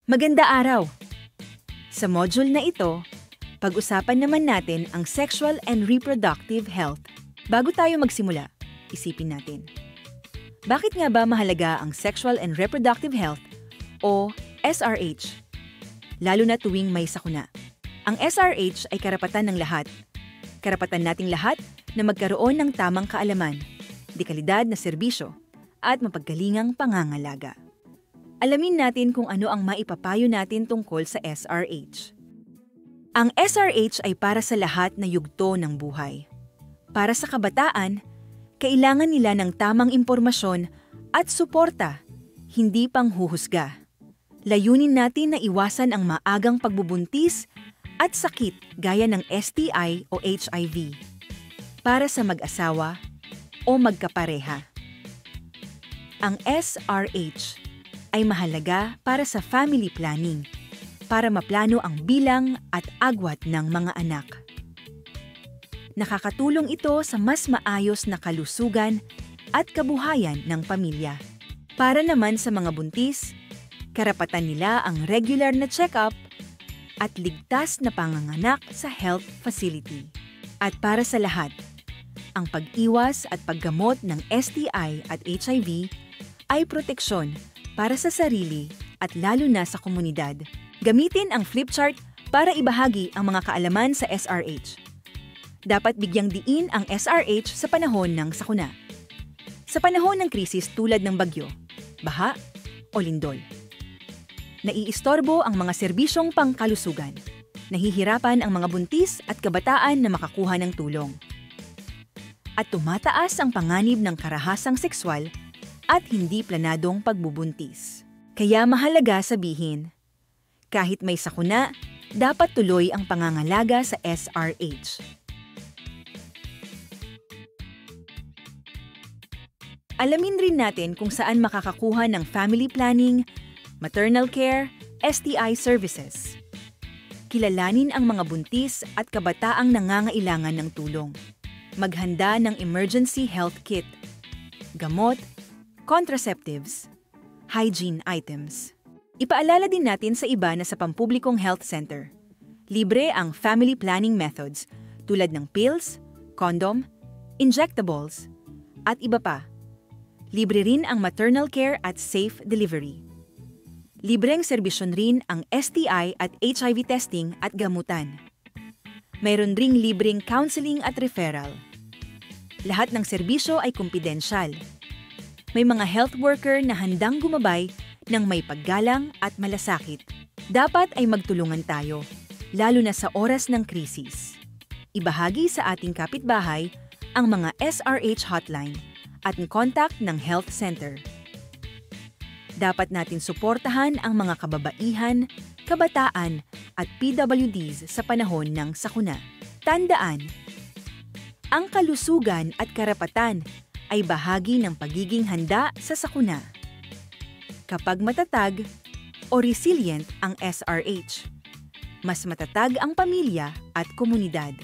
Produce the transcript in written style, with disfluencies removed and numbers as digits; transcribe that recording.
Maganda araw! Sa module na ito, pag-usapan naman natin ang sexual and reproductive health. Bago tayo magsimula, isipin natin. Bakit nga ba mahalaga ang sexual and reproductive health o SRH? Lalo na tuwing may sakuna. Ang SRH ay karapatan ng lahat. Karapatan nating lahat na magkaroon ng tamang kaalaman, dekalidad na serbisyo, at mapaggalingang pangangalaga. Alamin natin kung ano ang maipapayo natin tungkol sa SRH. Ang SRH ay para sa lahat na yugto ng buhay. Para sa kabataan, kailangan nila ng tamang impormasyon at suporta, hindi panghuhusga. Layunin natin na iwasan ang maagang pagbubuntis at sakit gaya ng STI o HIV. Para sa mag-asawa o magkapareha. Ang SRH ay mahalaga para sa family planning, para maplano ang bilang at agwat ng mga anak. Nakakatulong ito sa mas maayos na kalusugan at kabuhayan ng pamilya. Para naman sa mga buntis, karapatan nila ang regular na check-up at ligtas na panganganak sa health facility. At para sa lahat, ang pag-iwas at paggamot ng STI at HIV ay proteksyon para sa sarili at lalo na sa komunidad. Gamitin ang flip chart para ibahagi ang mga kaalaman sa SRH. Dapat bigyang diin ang SRH sa panahon ng sakuna. Sa panahon ng krisis tulad ng bagyo, baha o lindol. Naiistorbo ang mga serbisyong pangkalusugan. Nahihirapan ang mga buntis at kabataan na makakuha ng tulong. At tumataas ang panganib ng karahasang sexual at hindi planadong pagbubuntis. Kaya mahalaga sabihin, kahit may sakuna, dapat tuloy ang pangangalaga sa SRH. Alamin rin natin kung saan makakakuha ng family planning, maternal care, STI services. Kilalanin ang mga buntis at kabataang nangangailangan ng tulong. Maghanda ng emergency health kit, gamot, contraceptives, hygiene items. Ipaalala din natin sa iba na sa pampublikong health center. Libre ang family planning methods tulad ng pills, condom, injectables, at iba pa. Libre rin ang maternal care at safe delivery. Libreng serbisyon rin ang STI at HIV testing at gamutan. Mayroon ring libreng counseling at referral. Lahat ng serbisyo ay kumpidensyal. May mga health worker na handang gumabay ng may paggalang at malasakit. Dapat ay magtulungan tayo, lalo na sa oras ng krisis. Ibahagi sa ating kapitbahay ang mga SRH hotline at ang contact ng health center. Dapat natin suportahan ang mga kababaihan, kabataan at PWDs sa panahon ng sakuna. Tandaan, ang kalusugan at karapatan ay bahagi ng pagiging handa sa sakuna. Kapag matatag o resilient ang SRH, mas matatag ang pamilya at komunidad.